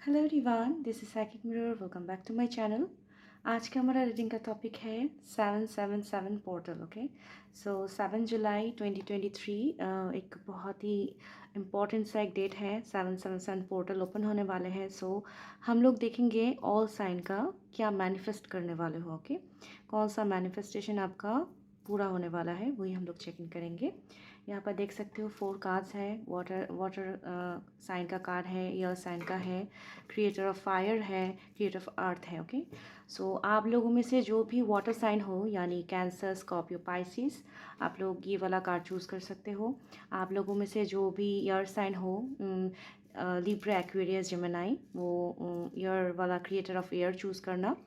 Hello everyone, this is psychic mirror. Welcome back to my channel. आज का हमारा reading का टॉपिक है 777 पोर्टल। ओके, सो 7 जुलाई 2023 एक बहुत ही इम्पॉर्टेंट सा एक डेट है। 777 पोर्टल ओपन होने वाले हैं। सो हम लोग देखेंगे ऑल साइन का क्या मैनिफेस्ट करने वाले हो। ओके, कौन सा मैनिफेस्टेशन आपका पूरा होने वाला है वही हम लोग चेक इन करेंगे। यहाँ पर देख सकते हो 4 कार्ड्स है। वाटर वाटर साइन का कार्ड है, एयर साइन का है, क्रिएटर ऑफ फायर है, क्रिएटर ऑफ अर्थ है। ओके, सो आप लोगों में से जो भी वाटर साइन हो यानी कैंसर, स्कॉर्पियो, पाइसिस, आप लोग ये वाला कार्ड चूज़ कर सकते हो। आप लोगों में से जो भी एयर साइन हो, लिब्रा, एक्वेरियस, जेमिनी, वो एयर वाला क्रिएटर ऑफ एयर चूज़ करना।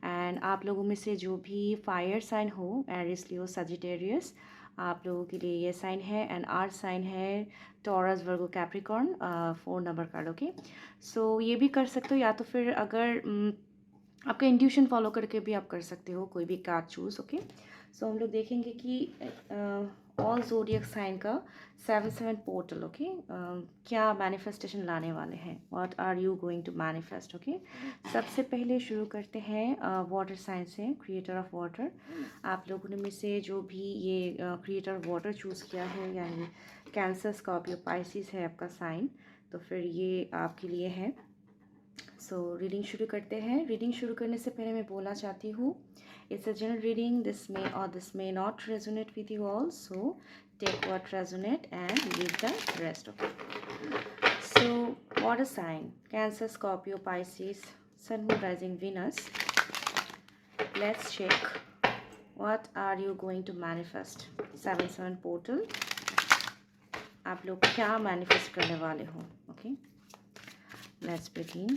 एंड आप लोगों में से जो भी फायर साइन हो, एरिस, लियो, सजिटेरियस, आप लोगों के लिए ये साइन है। एंड अर्थ साइन है taurus, Virgo, Capricorn, 4 number card. Okay, सो ये भी कर सकते हो या तो फिर अगर आपका इंट्यूशन फॉलो करके भी आप कर सकते हो कोई भी कार्ड चूज़। ओके, सो हम लोग देखेंगे कि ऑल ज़ोडिएक साइन का 7 पोर्टल। ओके, क्या मैनिफेस्टेशन लाने वाले हैं, what are you going to manifest. Okay, सबसे पहले शुरू करते हैं वाटर साइन से, क्रिएटर ऑफ वाटर। आप लोगों ने में से जो भी ये क्रिएटर ऑफ वाटर चूज़ किया है यानी कैंसर, स्कॉर्पियो, पाइसिस है आपका साइन, तो फिर ये आपके लिए है। सो रीडिंग शुरू करते हैं। रीडिंग शुरू करने से पहले मैं बोलना चाहती हूँ, it's a general reading, this may not resonate with you all, so take what resonate and leave the rest. Okay, so water sign Cancer, Scorpio, Pisces, sun, moon, rising, Venus. Let's check what are you going to manifest. 7 portal, आप लोग क्या manifest करने वाले हो। Okay, let's begin.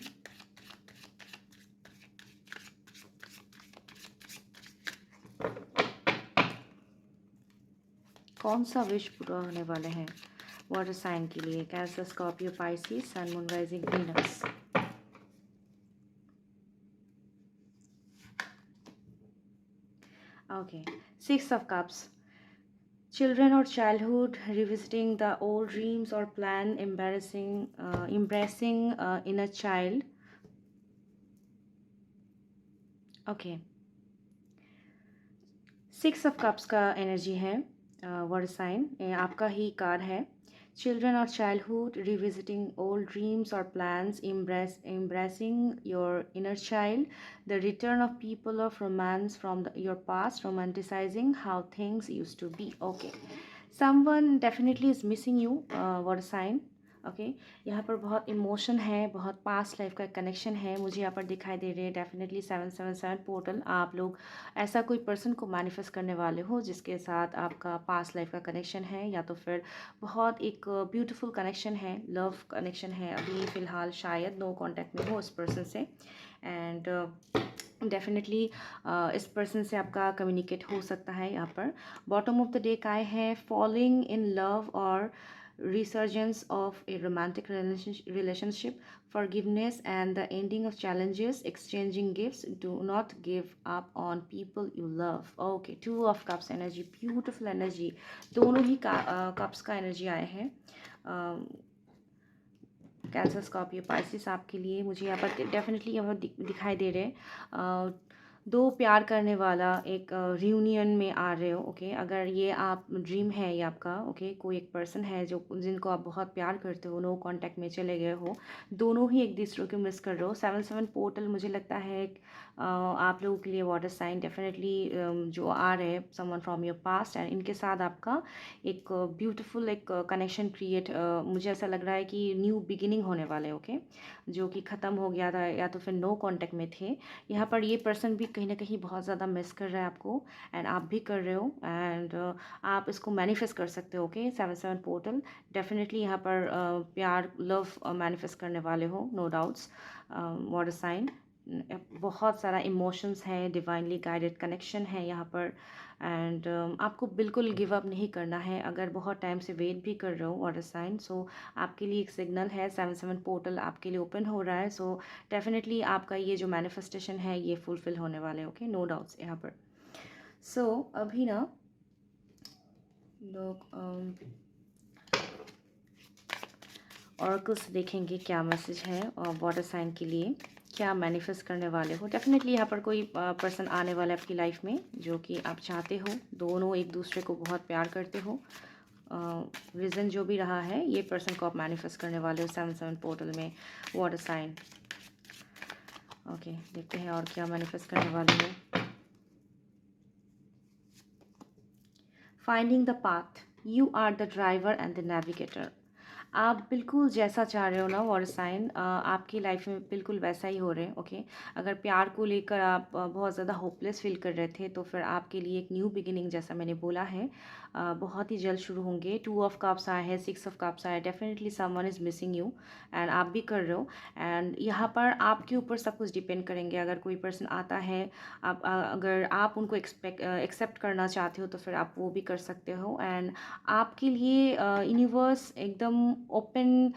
कौन सा wish पूरा होने वाले हैं वाटर साइन के लिए, Cancer, Scorpio, Pisces, sun, moon, rising, Venus. Okay, 6 of cups, children or childhood, revisiting the old dreams or plan, embracing inner child. Okay, 6 of cups का energy है वाटर साइन, आपका ही कार्ड है। Children और childhood, revisiting old dreams और plans, embracing your inner child, the return of people of romance from your past, romanticizing how things used to be. Okay, someone definitely is missing you, water sign. Okay, यहाँ पर बहुत emotion है, बहुत past life का connection है मुझे यहाँ पर दिखाई दे रहे हैं। डेफिनेटली 777 पोर्टल, आप लोग ऐसा कोई पर्सन को मैनिफेस्ट करने वाले हो जिसके साथ आपका पास्ट लाइफ का कनेक्शन है, या तो फिर बहुत एक ब्यूटीफुल कनेक्शन है, लव कनेक्शन है। अभी फ़िलहाल शायद नो कांटेक्ट में हो उस पर्सन से, एंड डेफिनेटली इस पर्सन से आपका कम्युनिकेट हो सकता है। यहाँ पर बॉटम ऑफ द डेक आए हैं फॉलिंग इन लव और resurgence of a romantic relationship, forgiveness and the ending of challenges, exchanging gifts. Do not give up on people you love. Okay, 2 of cups energy, beautiful energy, दोनों ही cups का energy आए हैं। Cancer, Scorpio, Pisces आपके लिए मुझे यहाँ पर definitely यहाँ दिखाई दे रहे हैं। दो प्यार करने वाला एक रियूनियन में आ रहे हो। ओके, अगर ये आप ड्रीम है ये आपका, ओके, कोई एक पर्सन है जो जिनको आप बहुत प्यार करते हो, नो कांटेक्ट में चले गए हो, दोनों ही एक दूसरे को मिस कर रहे हो। 7 पोर्टल मुझे लगता है आप लोगों के लिए वाटर साइन डेफिनेटली जो आ रहे हैं someone from your past, and इनके साथ आपका एक ब्यूटीफुल एक कनेक्शन क्रिएट, मुझे ऐसा लग रहा है कि न्यू बिगिनिंग होने वाले। ओके, जो कि ख़त्म हो गया था या तो फिर नो कांटेक्ट में थे। यहाँ पर ये पर्सन भी कहीं ना कहीं बहुत ज़्यादा मिस कर रहा है आपको, एंड आप भी कर रहे हो, एंड आप इसको मैनिफेस्ट कर सकते हो। ओके, 7 पोर्टल डेफिनेटली यहाँ पर प्यार, लव मैनिफेस्ट करने वाले हो, नो डाउट्स। वाटर साइन, बहुत सारा इमोशंस है, डिवाइनली गाइडेड कनेक्शन है यहाँ पर, एंड आपको बिल्कुल गिव अप नहीं करना है। अगर बहुत टाइम से वेट भी कर रहे हो वाटर साइन, सो आपके लिए एक सिग्नल है, 7 पोर्टल आपके लिए ओपन हो रहा है। सो डेफिनेटली आपका ये जो मैनिफेस्टेशन है ये फुलफिल होने वाले हैं। ओके, नो डाउट्स यहाँ पर। सो अभी ना लोग ऑरेकल से देखेंगे क्या मैसेज है और वाटर साइन के लिए क्या मैनिफेस्ट करने वाले हो। डेफिनेटली यहाँ पर कोई पर्सन आने वाला है आपकी लाइफ में जो कि आप चाहते हो, दोनों एक दूसरे को बहुत प्यार करते हो। रीज़न जो भी रहा है, ये पर्सन को आप मैनिफेस्ट करने वाले हो 7/7 पोर्टल में वाटर साइन। ओके, देखते हैं और क्या मैनिफेस्ट करने वाले हो। Finding the path, you are the driver and the navigator. आप बिल्कुल जैसा चाह रहे हो ना वाटर साइन, आपकी लाइफ में बिल्कुल वैसा ही हो रहे हैं। ओके, अगर प्यार को लेकर आप बहुत ज़्यादा होपलेस फील कर रहे थे तो फिर आपके लिए एक न्यू बिगिनिंग जैसा मैंने बोला है बहुत ही जल्द शुरू होंगे। 2 ऑफ कप्स आए हैं, 6 ऑफ कप्स आए, definitely someone is missing you and आप भी कर रहे हो। एंड यहाँ पर आपके ऊपर सब कुछ डिपेंड करेंगे। अगर कोई पर्सन आता है, आप अगर आप उनको एक्सेप्ट करना चाहते हो तो फिर आप वो भी कर सकते हो। एंड आपके लिए यूनिवर्स एकदम ओपन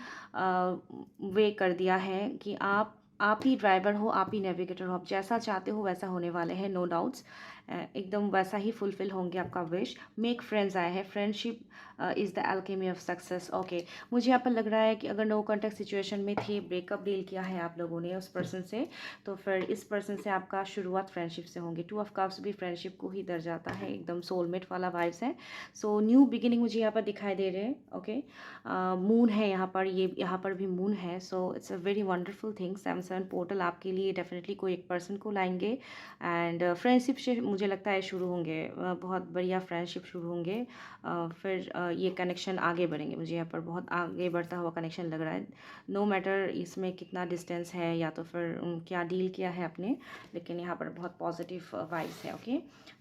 वे कर दिया है कि आप ही ड्राइवर हो, आप ही नेविगेटर हो। आप जैसा चाहते हो वैसा होने वाले हैं, नो डाउट्स। एकदम वैसा ही फुलफिल होंगे आपका विश। मेक फ्रेंड्स आए हैं, friendship is the alchemy of success. Okay, मुझे यहाँ पर लग रहा है कि अगर नो कॉन्टैक्ट सिचुएशन में थे, ब्रेकअप डील किया है आप लोगों ने उस पर्सन से, तो फिर इस पर्सन से आपका शुरुआत फ्रेंडशिप से होंगे। 2 ऑफ कप्स भी फ्रेंडशिप को ही दर्शाता है, एकदम सोलमेट वाला वाइब्स है। सो न्यू बिगिनिंग मुझे यहाँ पर दिखाई दे रहे हैं। ओके, मून है यहाँ पर, ये यहाँ पर भी मून है। So it's a very wonderful thing. 7/7 portal आपके लिए डेफिनेटली कोई एक पर्सन को लाएंगे एंड फ्रेंडशिप से मुझे लगता है शुरू होंगे, बहुत बढ़िया फ्रेंडशिप शुरू होंगे। फिर ये कनेक्शन आगे बढ़ेंगे, मुझे यहाँ पर बहुत आगे बढ़ता हुआ कनेक्शन लग रहा है। नो मैटर इसमें कितना डिस्टेंस है या तो फिर क्या डील किया है आपने, लेकिन यहाँ पर बहुत पॉजिटिव वाइब्स है। Okay,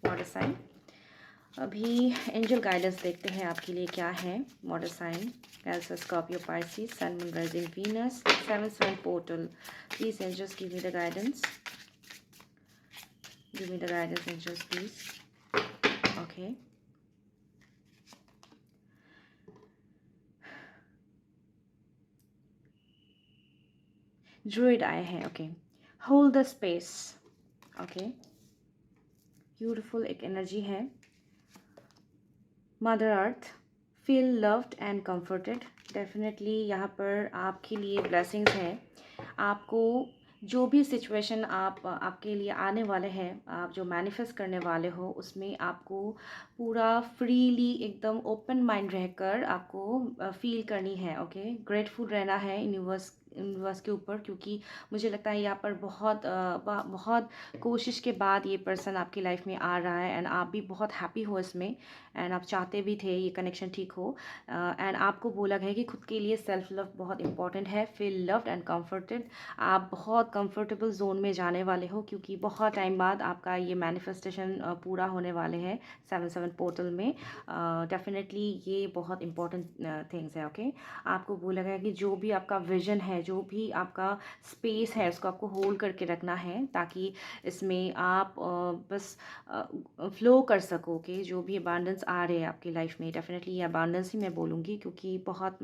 water sign. अभी एंजल गाइडेंस देखते हैं आपके लिए क्या है। Water sign, Cancer, Scorpio, Pisces, sun, moon, rising, Venus, 7/7 portal. Please angels give me the guidance, give me the guidance angels please. Okay, druid आए हैं। Okay, hold the space. Okay, beautiful एक energy है। Mother earth, feel loved and comforted. Definitely यहाँ पर आपके लिए blessings हैं। आपको जो भी सिचुएशन आपके लिए आने वाले हैं, आप जो मैनिफेस्ट करने वाले हो, उसमें आपको पूरा फ्रीली एकदम ओपन माइंड रहकर आपको फील करनी है। ओके, ग्रेटफुल रहना है यूनिवर्स के ऊपर, क्योंकि मुझे लगता है यहाँ पर बहुत कोशिश के बाद ये पर्सन आपकी लाइफ में आ रहा है एंड आप भी बहुत हैप्पी हो इसमें एंड आप चाहते भी थे ये कनेक्शन ठीक हो। एंड आपको बोला गया है कि खुद के लिए सेल्फ लव बहुत इंपॉर्टेंट है। Feel loved and comforted. आप बहुत कंफर्टेबल जोन में जाने वाले हो, क्योंकि बहुत टाइम बाद आपका ये मैनिफेस्टेशन पूरा होने वाले हैं 7/7 पोर्टल में। डेफिनेटली ये बहुत इंपॉर्टेंट थिंग्स है। ओके, आपको बोला गया कि जो भी आपका विजन है, जो भी आपका स्पेस है, उसको आपको होल्ड करके रखना है ताकि इसमें आप बस फ्लो कर सको कि जो भी अबांडेंस आ रहे हैं आपकी लाइफ में। डेफिनेटली ये अबांडेंस ही मैं बोलूँगी, क्योंकि बहुत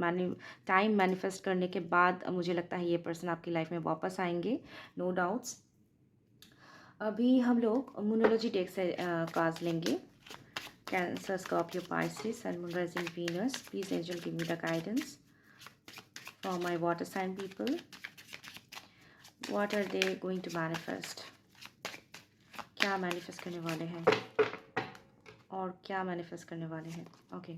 टाइम मैनिफेस्ट करने के बाद मुझे लगता है ये पर्सन आपकी लाइफ में वापस आएंगे, नो डाउट्स। अभी हम लोग मूनोलॉजी डेक से कार्ड्स लेंगे। Cancer, Scorpio, Pisces, sun, moon, rising, Venus. Please angel give me the guidance for my water sign people. What are they going to manifest? क्या मैनिफेस्ट करने वाले हैं और क्या मैनिफेस्ट करने वाले हैं? Okay,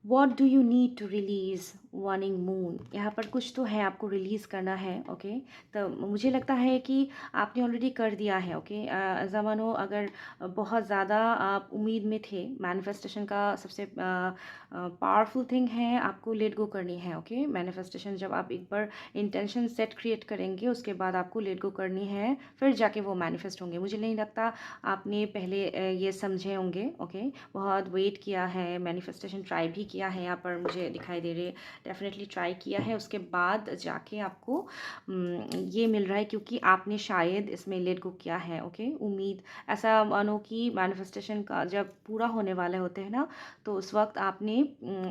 what do you need to release waning moon? यहाँ पर कुछ तो है आपको रिलीज़ करना है। ओके, तो मुझे लगता है कि आपने ऑलरेडी कर दिया है। ओके, ऐसा मानो अगर बहुत ज़्यादा आप उम्मीद में थे, मैनिफेस्टेशन का सबसे पावरफुल थिंग है आपको लेट गो करनी है। ओके, मैनिफेस्टेशन जब आप एक बार इंटेंशन सेट क्रिएट करेंगे, उसके बाद आपको लेट गो करनी है, फिर जाके वो मैनिफेस्ट होंगे। मुझे नहीं लगता आपने पहले ये समझे होंगे। ओके, बहुत वेट किया है, मैनिफेस्टेशन ट्राई भी किया है, यहाँ पर मुझे दिखाई दे रहे, डेफिनेटली ट्राई किया है, उसके बाद जाके आपको ये मिल रहा है, क्योंकि आपने शायद इसमें लेट गो किया है। ओके, उम्मीद, ऐसा मानो कि मैनिफेस्टेशन का जब पूरा होने वाले होते हैं ना, तो उस वक्त आपने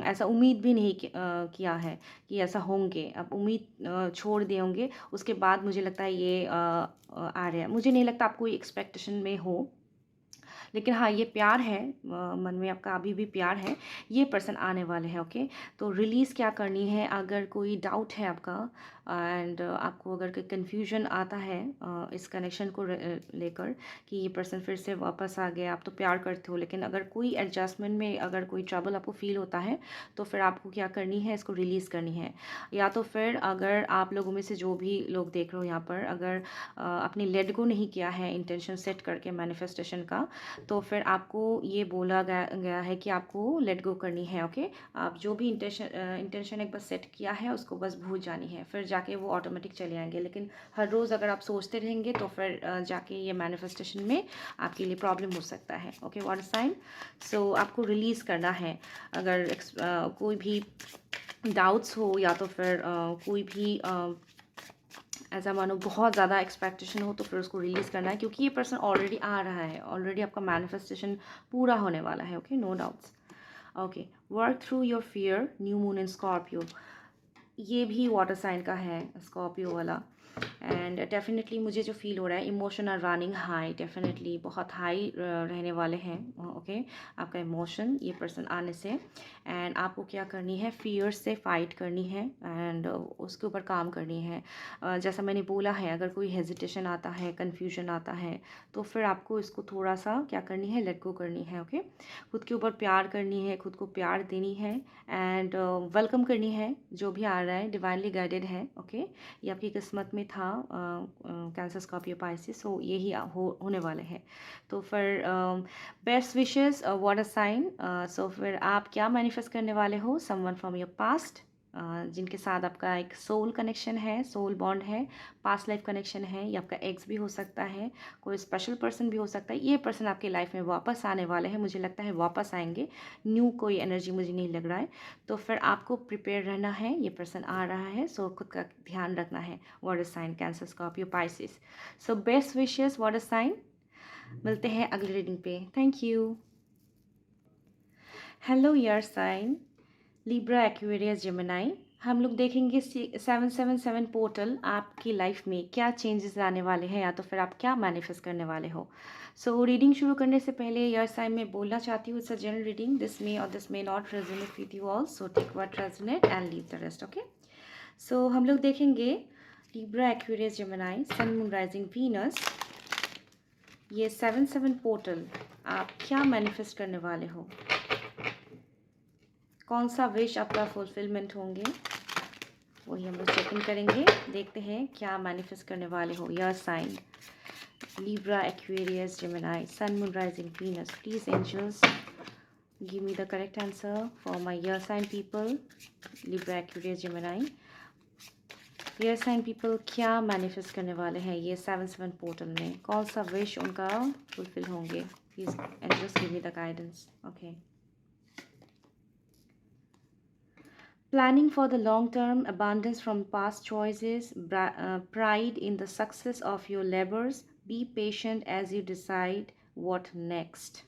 ऐसा उम्मीद भी नहीं किया है कि ऐसा होंगे, आप उम्मीद छोड़ दिए होंगे। उसके बाद मुझे लगता है ये आ रहा है। मुझे नहीं लगता आप कोई एक्सपेक्टेशन में हो, लेकिन हाँ, ये प्यार है, मन में आपका अभी भी प्यार है, ये पर्सन आने वाले हैं। ओके, तो रिलीज़ क्या करनी है, अगर कोई डाउट है आपका एंड आपको अगर कोई कन्फ्यूजन आता है इस कनेक्शन को लेकर कि ये पर्सन फिर से वापस आ गया, आप तो प्यार करते हो, लेकिन अगर कोई एडजस्टमेंट में अगर कोई ट्रबल आपको फील होता है तो फिर आपको क्या करनी है, इसको रिलीज़ करनी है। या तो फिर अगर आप लोगों में से जो भी लोग देख रहे हो यहाँ पर, अगर आपने लेट गो नहीं किया है इंटेंशन सेट करके मैनिफेस्टेशन का, तो फिर आपको ये बोला गया है कि आपको लेट गो करनी है। ओके, आप जो भी इंटेंशन एक बार सेट किया है उसको बस भूल जानी है, फिर जाके वो ऑटोमेटिक चले आएंगे। लेकिन हर रोज़ अगर आप सोचते रहेंगे तो फिर जाके ये मैनिफेस्टेशन में आपके लिए प्रॉब्लम हो सकता है। ओके, वाटर साइन, सो आपको रिलीज़ करना है। अगर कोई भी डाउट्स हो या तो फिर कोई भी ऐसा मानो बहुत ज़्यादा एक्सपेक्टेशन हो तो फिर उसको रिलीज़ करना है, क्योंकि ये पर्सन ऑलरेडी आ रहा है, ऑलरेडी आपका मैनिफेस्टेशन पूरा होने वाला है। Okay, no doubts. Okay, work through your fear, new moon in Scorpio, ये भी वाटर साइन का है, स्कॉर्पियो वाला। एंड डेफिनेटली मुझे जो फील हो रहा है, emotion are running high, definitely बहुत हाई रहने वाले हैं। ओके, आपका इमोशन ये पर्सन आने से, एंड आपको क्या करनी है, फियर से फाइट करनी है एंड उसके ऊपर काम करनी है। जैसा मैंने बोला है, अगर कोई हेजिटेशन आता है, कन्फ्यूजन आता है, तो फिर आपको इसको थोड़ा सा क्या करनी है, लेट गो करनी है। ओके, खुद के ऊपर प्यार करनी है, खुद को प्यार देनी है एंड वेलकम करनी है जो भी आ रहा है, डिवाइनली गाइडेड है। ओके, ये आपकी किस्मत में था, कैंसर, स्कॉर्पियो, पाइसिस, सो यही होने वाले हैं। तो फिर बेस्ट विशेस वाटर साइन। सो फिर आप क्या मैनिफेस्ट करने वाले हो, समवन फ्रॉम योर पास्ट, जिनके साथ आपका एक सोल कनेक्शन है, सोल बॉन्ड है, पास्ट लाइफ कनेक्शन है, या आपका एक्स भी हो सकता है, कोई स्पेशल पर्सन भी हो सकता है। ये पर्सन आपके लाइफ में वापस आने वाले हैं, मुझे लगता है वापस आएंगे, न्यू कोई एनर्जी मुझे नहीं लग रहा है। तो फिर आपको प्रिपेयर रहना है, ये पर्सन आ रहा है, सो खुद का ध्यान रखना है। Water sign, Cancer, Scorpio, Pisces, so best wishes water sign. मिलते हैं अगली रीडिंग पे, thank you. Hello air sign, Libra, Aquarius, Gemini, हम लोग देखेंगे 777 पोर्टल आपकी लाइफ में क्या चेंजेस लाने वाले हैं, या तो फिर आप क्या मैनिफेस्ट करने वाले हो। सो रीडिंग शुरू करने से पहले यार साइन में बोलना चाहती हूँ, it's a general reading, this may और this may not resonate with you all, so take what resonate and leave the rest. Okay, so हम लोग देखेंगे Libra, Aquarius, Gemini, sun, moon, rising, Venus, ये 77 portal आप क्या manifest करने वाले हो, कौन सा विश आपका फुलफिलमेंट होंगे, वही हम लोग चेक इन करेंगे। देखते हैं क्या मैनिफेस्ट करने वाले हो air sign, Libra, Aquarius, Gemini, sun, moon, rising, Venus. Please angels give me the correct answer for my air sign people, Libra, Aquarius, Gemini. Air sign people क्या मैनिफेस्ट करने वाले हैं ये 77 पोर्टल में, कौन सा विश उनका फुलफिल होंगे, please angels give me the guidance. Okay, planning for the long term, abundance from past choices, pride in the success of your labors, be patient as you decide what next.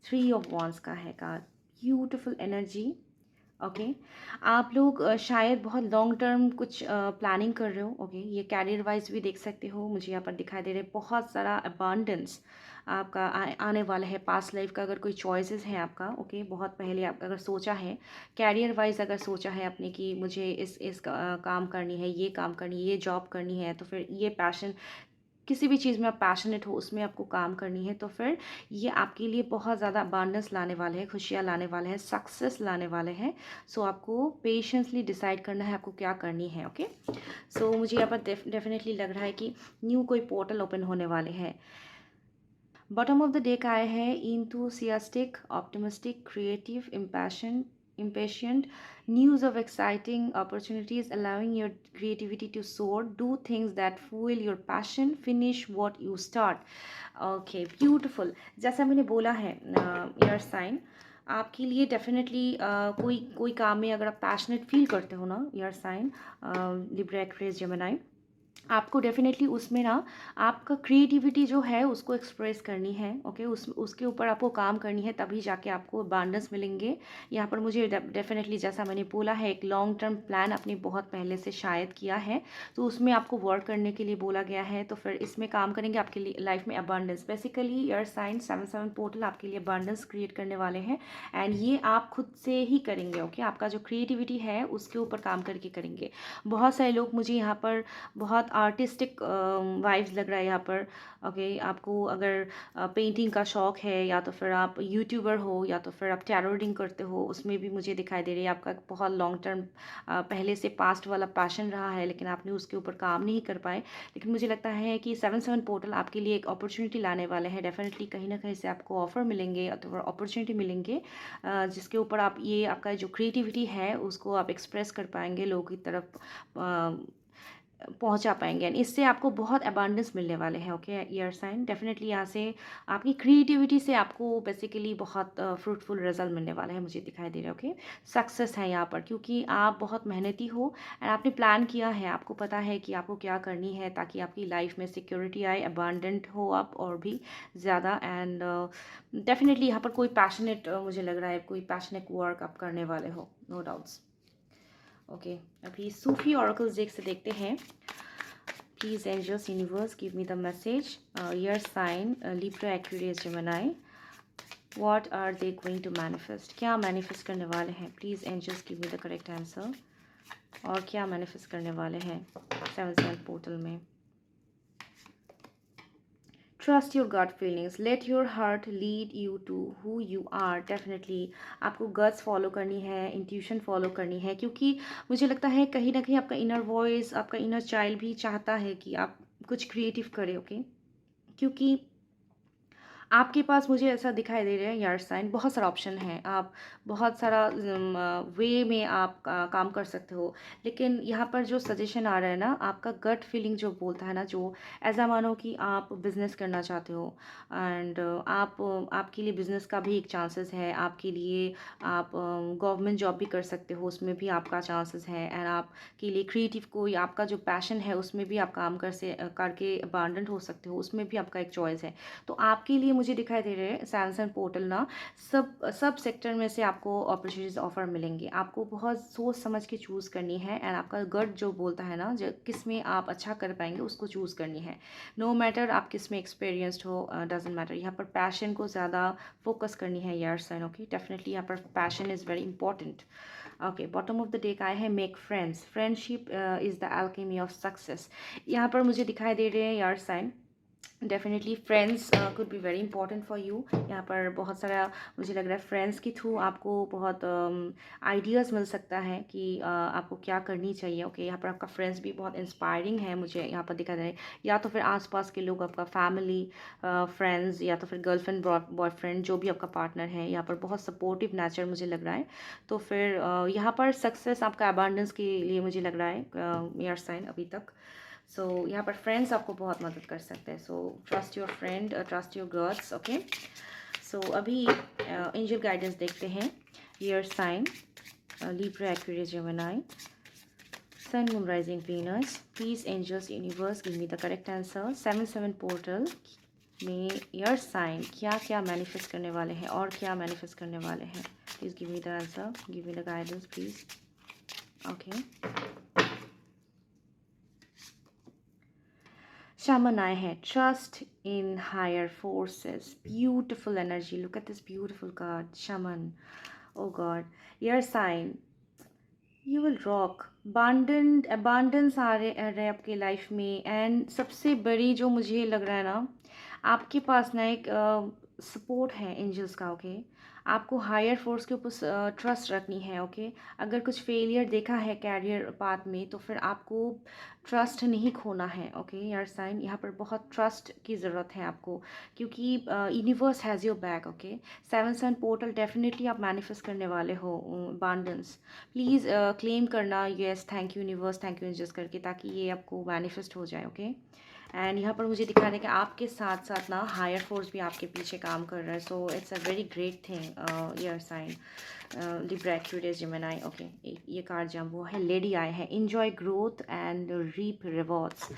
3 of Wands का है card, beautiful energy. Okay, आप लोग शायद बहुत long term कुछ planning कर रहे हो। ओके, ये कैरियर वाइज भी देख सकते हो, मुझे यहाँ पर दिखाई दे रहे हैं बहुत सारा अबांडेंस आपका आने वाला है। पास्ट लाइफ का अगर कोई चॉइसेस हैं आपका, ओके, बहुत पहले आप अगर सोचा है, कैरियर वाइज अगर सोचा है आपने कि मुझे इस काम करनी है, ये काम करनी है, ये जॉब करनी है, तो फिर ये पैशन, किसी भी चीज़ में आप पैशनेट हो उसमें आपको काम करनी है, तो फिर ये आपके लिए बहुत ज़्यादा अबांडेंस लाने वाले हैं, खुशियाँ लाने वाले हैं, सक्सेस लाने वाले हैं। सो आपको पेशेंसली डिसाइड करना है आपको क्या करनी है। ओके, सो मुझे यहाँ पर डेफिनेटली लग रहा है कि न्यू कोई पोर्टल ओपन होने वाले हैं। बॉटम ऑफ द डेक आया है enthusiastic, optimistic, creative, impatient, news of exciting opportunities, allowing your creativity to soar, do things that fuel your passion, finish what you start. Okay, beautiful. जैसा मैंने बोला है यार साइन, आपके लिए डेफिनेटली कोई कोई काम में अगर आप पैशनेट फील करते हो ना यार साइन, लिब्रा, एक्वेरियस, जेमिनाई, आपको डेफ़िनेटली उसमें ना आपका क्रिएटिविटी जो है उसको एक्सप्रेस करनी है, ओके? उसके ऊपर आपको काम करनी है, तभी जाके आपको अबांडेंस मिलेंगे। यहाँ पर मुझे डेफ़िनेटली जैसा मैंने बोला है, एक लॉन्ग टर्म प्लान आपने बहुत पहले से शायद किया है, तो उसमें आपको वर्क करने के लिए बोला गया है, तो फिर इसमें काम करेंगे आपके लिए लाइफ़ में abundance. Basically your sign 7-7 portal आपके लिए अबांडेंस क्रिएट करने वाले हैं, एंड ये आप खुद से ही करेंगे, ओके? आपका जो क्रिएटिविटी है उसके ऊपर काम करके करेंगे। बहुत सारे लोग मुझे यहाँ पर बहुत आर्टिस्टिक वाइब्स लग रहा है यहाँ पर, ओके? आपको अगर पेंटिंग का शौक है, या तो फिर आप यूट्यूबर हो, या तो फिर आप टैरो रीडिंग करते हो, उसमें भी मुझे दिखाई दे रही है आपका बहुत लॉन्ग टर्म पहले से पास्ट वाला पैशन रहा है, लेकिन आपने उसके ऊपर काम नहीं कर पाए। लेकिन मुझे लगता है कि 7-7 पोर्टल आपके लिए एक अपॉर्चुनिटी लाने वाले हैं। डेफिनेटली कहीं ना कहीं से आपको ऑफर मिलेंगे, या तो फिर अपॉर्चुनिटी मिलेंगे, जिसके ऊपर आप ये आपका जो क्रिएटिविटी है उसको आप एक्सप्रेस कर पाएंगे, लोगों की तरफ पहुंचा पाएंगे, एंड इससे आपको बहुत अबांडेंस मिलने वाले हैं, ओके? ईयर साइन डेफिनेटली यहाँ से आपकी क्रिएटिविटी से आपको बेसिकली बहुत फ्रूटफुल रिजल्ट मिलने वाला है, मुझे दिखाई दे रहा है, ओके? सक्सेस है यहाँ पर, क्योंकि आप बहुत मेहनती हो, एंड आपने प्लान किया है, आपको पता है कि आपको क्या करनी है ताकि आपकी लाइफ में सिक्योरिटी आए, अबांडेंट हो आप और भी ज़्यादा। एंड डेफिनेटली यहाँ पर कोई पैशनेट मुझे लग रहा है, कोई पैशनेट वर्क आप करने वाले हो, नो डाउट्स, ओके? अभी सूफी ऑरेकल्स देख से देखते हैं। Please angels universe give me the message, your sign Libra Aquarius Gemini, what are they going to manifest? क्या मैनिफेस्ट करने वाले हैं? Please angels give me the correct answer. और क्या मैनिफेस्ट करने वाले हैं 7-7 पोर्टल में? Trust your gut feelings, let your heart lead you to who you are. Definitely आपको गट्स फॉलो करनी है, इंट्यूशन फॉलो करनी है, क्योंकि मुझे लगता है कहीं ना कहीं आपका इनर वॉइस, आपका इनर चाइल्ड भी चाहता है कि आप कुछ क्रिएटिव करें, ओके? क्योंकि आपके पास मुझे ऐसा दिखाई दे रहा है यार साइन, बहुत सारा ऑप्शन है, आप बहुत सारा वे में आप काम कर सकते हो, लेकिन यहाँ पर जो सजेशन आ रहा है ना, आपका गट फीलिंग जो बोलता है ना, जो ऐसा मानो कि आप बिजनेस करना चाहते हो, एंड आपके लिए बिजनेस का भी एक चांसेस है, आपके लिए आप गवर्नमेंट जॉब भी कर सकते हो, उसमें भी आपका चांसेस है, एंड आपके लिए क्रिएटिव कोई आपका जो पैशन है उसमें भी आप काम करके अबांडेंट हो सकते हो, उसमें भी आपका एक चॉइस है। तो आपके लिए मुझे दिखाई दे रहे हैं सैमसंग पोर्टल ना, सब सब सेक्टर में से आपको अपॉर्चुनिटीज ऑफर मिलेंगे। आपको बहुत सोच समझ के चूज़ करनी है, एंड आपका गट जो बोलता है ना, जो किस में आप अच्छा कर पाएंगे उसको चूज़ करनी है। नो मैटर आप किस में एक्सपीरियंस्ड हो, डजेंट मैटर, यहाँ पर पैशन को ज़्यादा फोकस करनी है यार साइन, ओके? डेफिनेटली यहाँ पर passion is very important, okay? Bottom of the day का है make friends, friendship is the alchemy of success. यहाँ पर मुझे दिखाई दे रहे हैं air sign, definitely friends could be very important for you. यहाँ पर बहुत सारा मुझे लग रहा है फ्रेंड्स के थ्रू आपको बहुत आइडियाज़ मिल सकता है कि आपको क्या करनी चाहिए, ओके? यहाँ पर आपका फ्रेंड्स भी बहुत इंस्पायरिंग है, मुझे यहाँ पर दिखा जाए, या तो फिर आसपास के लोग, आपका फैमिली फ्रेंड्स, या तो फिर गर्लफ्रेंड बॉयफ्रेंड, जो भी आपका पार्टनर है, यहाँ पर बहुत सपोर्टिव नेचर मुझे लग रहा है। तो फिर यहाँ पर सक्सेस आपका अबांडेंस के लिए मुझे लग रहा है एयर साइन अभी तक। सो यहाँ पर फ्रेंड्स आपको बहुत मदद कर सकते हैं, so trust your friend, trust your gods, okay? So अभी एंजल गाइडेंस देखते हैं। Air sign Libra Aquarius Gemini, sun moon rising Venus, please angels universe give me the correct answer. 7-7 portal में ईयर साइन क्या क्या manifest करने वाले हैं, और क्या मैनिफेस्ट करने वाले हैं? Please give me the answer, give me the guidance please, okay? Shaman I had trust in higher forces. Beautiful energy. Look at this beautiful card. Shaman. Oh God. Your sign. You will rock. Abundance आ रहे आपके life में, and सबसे बड़ी जो मुझे लग रहा है ना, आपके पास ना एक सपोर्ट है एंजल्स का, ओके? आपको हायर फोर्स के ऊपर ट्रस्ट रखनी है, ओके? अगर कुछ फेलियर देखा है कैरियर पाथ में, तो फिर आपको ट्रस्ट नहीं खोना है, ओके? यार साइन यहाँ पर बहुत ट्रस्ट की ज़रूरत है आपको, क्योंकि universe has your back, okay? 7-7 portal definitely आप मैनिफेस्ट करने वाले हो अबांडेंस। प्लीज़ क्लेम करना, yes thank you universe, thank you angels करके, ताकि ये आपको मैनिफेस्ट हो जाए, ओके? एंड यहाँ पर मुझे दिखा रहा है कि आपके साथ साथ ना हायर फोर्स भी आपके पीछे काम कर रहा है. So it's a very great thing your sign. Libra Aquarius Gemini. Okay, ये कार्ड जब वो है लेडी आए हैं. Enjoy growth and reap rewards.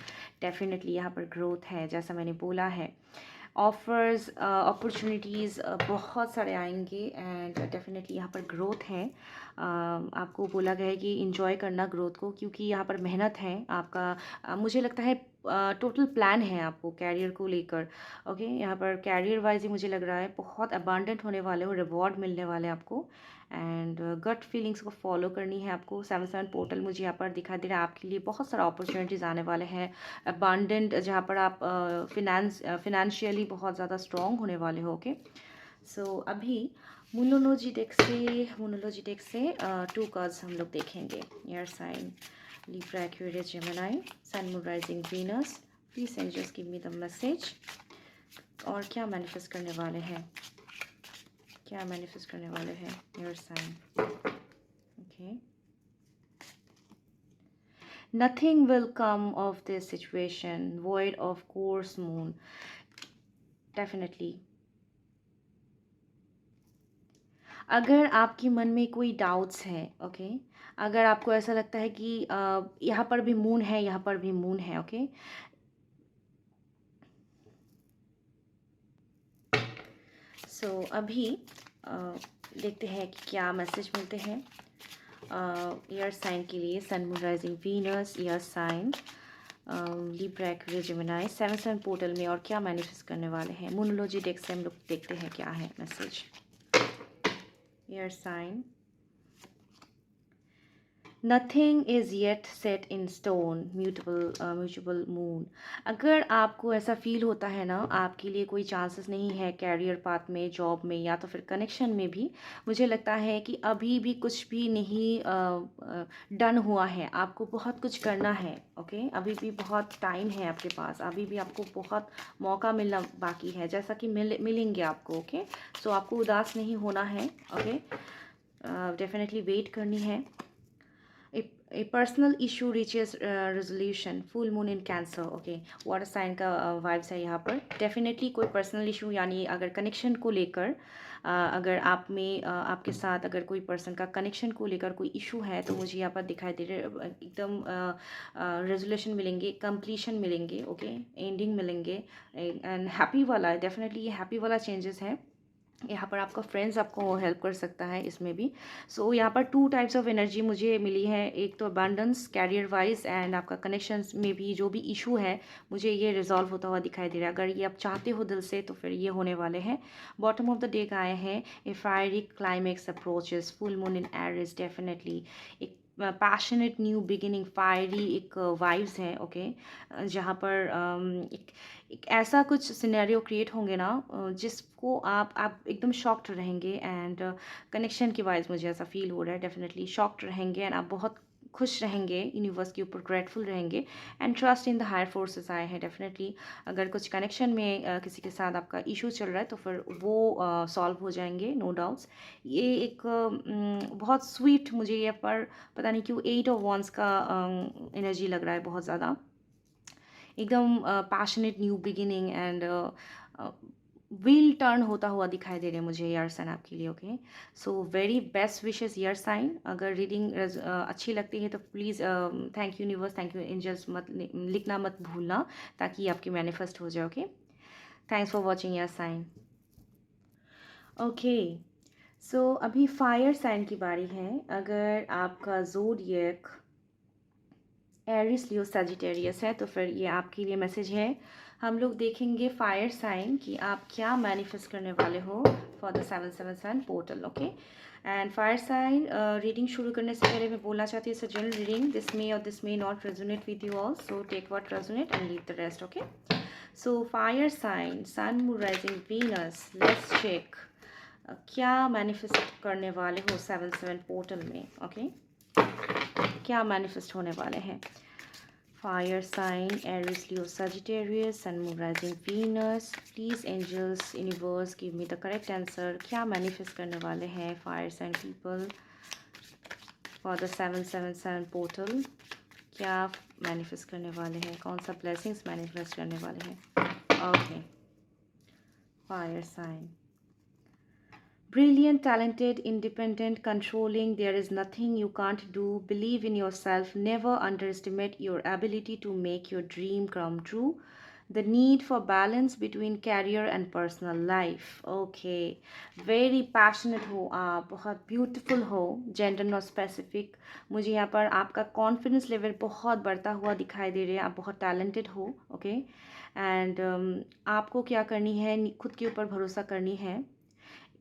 Definitely यहाँ पर ग्रोथ है जैसा मैंने बोला है. ऑफर्स अपॉर्चुनिटीज़ बहुत सारे आएंगे एंड डेफिनेटली यहाँ पर ग्रोथ है. आपको बोला गया है कि इंजॉय करना ग्रोथ को, क्योंकि यहाँ पर मेहनत है आपका. मुझे लगता है टोटल प्लान है आपको कैरियर को लेकर. ओके, यहाँ पर कैरियर वाइज ही मुझे लग रहा है बहुत अबांडेंट होने वाले हो, रिवॉर्ड मिलने वाले हैं आपको. एंड गट फीलिंग्स को फॉलो करनी है आपको. 7-7 पोर्टल मुझे यहाँ पर दिखा दे रहा है आपके लिए बहुत सारा अपॉर्चुनिटीज़ आने वाले हैं. अबांडेंट जहाँ पर आप फिनेंशियली बहुत ज़्यादा स्ट्रॉन्ग होने वाले हो. ओके, सो अभी मोनोलॉजी डेक से 2 कार्ड्स हम लोग देखेंगे. Air sign Libra Aquarius Gemini sun moon rising Venus. Please angels give me the message. और क्या मैनिफेस्ट करने वाले हैं, क्या मैनिफेस्ट करने वाले हैं air sign. Okay, nothing will come of this situation, void of course moon. Definitely. अगर आपके मन में कोई डाउट्स है, ओके, अगर आपको ऐसा लगता है कि यहाँ पर भी मून है, यहाँ पर भी मून है, ओके, सो अभी देखते हैं कि क्या मैसेज मिलते हैं ईयर साइन के लिए. Sun moon rising Venus air sign Libra Aquarius Gemini 7-7 portal में और क्या मैनिफेस्ट करने वाले हैं. मोनोलॉजी डेक से हम लोग देखते हैं क्या है message. Air sign nothing is yet set in stone mutual moon. अगर आपको ऐसा फील होता है ना आपके लिए कोई चांसेस नहीं है कैरियर पाथ में, जॉब में या तो फिर कनेक्शन में भी, मुझे लगता है कि अभी भी कुछ भी नहीं डन हुआ है. आपको बहुत कुछ करना है. ओके, अभी भी बहुत टाइम है आपके पास. अभी भी आपको बहुत मौका मिलना बाकी है, जैसा कि मिलेंगे आपको. ओके, सो आपको उदास नहीं होना है. ओके, डेफिनेटली वेट करनी है. A personal issue reaches resolution. Full moon in Cancer. Okay, water sign का वाइब्स है यहाँ पर. डेफिनेटली कोई पर्सनल इशू, यानी अगर कनेक्शन को लेकर अगर आप में आपके साथ अगर कोई पर्सन का कनेक्शन को लेकर कोई इशू है तो मुझे यहाँ पर दिखाई दे रहे एकदम रेजोल्यूशन मिलेंगे, कंप्लीशन मिलेंगे. ओके, एंडिंग मिलेंगे एंड हैप्पी वाला है. डेफिनेटली ये हैप्पी वाला चेंजेस है. यहाँ पर आपका फ्रेंड्स आपको हेल्प कर सकता है इसमें भी. सो यहाँ पर 2 टाइप्स ऑफ एनर्जी मुझे मिली है. एक तो अबंडेंस कैरियर वाइज एंड आपका कनेक्शंस में भी जो भी इशू है मुझे ये रिजॉल्व होता हुआ दिखाई दे रहा है. अगर ये आप चाहते हो दिल से तो फिर ये होने वाले हैं. बॉटम ऑफ द डे आए हैं a fiery climax approaches full moon in Aries. Definitely एक पैशनेट न्यू बिगिनिंग, फायरी एक वाइब्स हैं. ओके, जहाँ पर एक ऐसा कुछ सिनेरियो क्रिएट होंगे ना जिसको आप एकदम शॉक्ड रहेंगे. एंड कनेक्शन की वाइज मुझे ऐसा फील हो रहा है. डेफिनेटली शॉक्ड रहेंगे एंड आप बहुत खुश रहेंगे, यूनिवर्स के ऊपर ग्रेटफुल रहेंगे. And trust in the higher forces आए हैं. डेफिनेटली अगर कुछ कनेक्शन में किसी के साथ आपका इशू चल रहा है तो फिर वो सॉल्व हो जाएंगे, नो डाउट्स. ये एक बहुत स्वीट मुझे ये पर पता नहीं क्यों 8 ऑफ वॉन्स का एनर्जी लग रहा है. बहुत ज़्यादा एकदम passionate new beginning and wheel turn होता हुआ दिखाई दे रहे हैं मुझे ईयर साइन आपके लिए. Okay, so very best wishes air sign. अगर रीडिंग अच्छी लगती है तो please thank you universe, thank you angels मत लिखना मत भूलना ताकि आपकी मैनिफेस्ट हो जाए. Okay, thanks for watching air sign. Okay, so अभी फायर साइन की बारी है. अगर आपका ज़ोडिएक एरिस लियो सजिटेरियस है तो फिर ये आपके लिए मैसेज है. हम लोग देखेंगे फायर साइन कि आप क्या मैनिफेस्ट करने वाले हो for the 777 portal. Okay, and fire sign reading शुरू करने से पहले मैं बोलना चाहती हूँ जनरल रीडिंग. दिस मे और this may not resonate with you all, so take what resonate and leave the rest. Okay, so fire sign sun moon rising Venus, let's check क्या मैनिफेस्ट करने वाले हो 7-7 पोर्टल में. Okay, क्या manifest होने वाले हैं. Fire sign Aries Leo Sagittarius sun moon rising Venus. Please angels universe give me the correct answer. क्या मैनिफेस्ट करने वाले हैं fire sign people for the 777 portal. क्या मैनिफेस्ट करने वाले हैं, कौन सा ब्लेसिंग्स मैनिफेस्ट करने वाले हैं। Okay, fire sign. Brilliant, talented, independent, controlling, there is nothing you can't do. Believe in yourself, never underestimate your ability to make your dream come true. The need for balance between career and personal life. Okay, very passionate हो आप, बहुत beautiful हो, gender not specific. मुझे यहाँ पर आपका confidence level बहुत बढ़ता हुआ दिखाई दे रहा है, आप बहुत talented हो, okay? And आपको क्या करनी है, खुद के ऊपर भरोसा करनी है।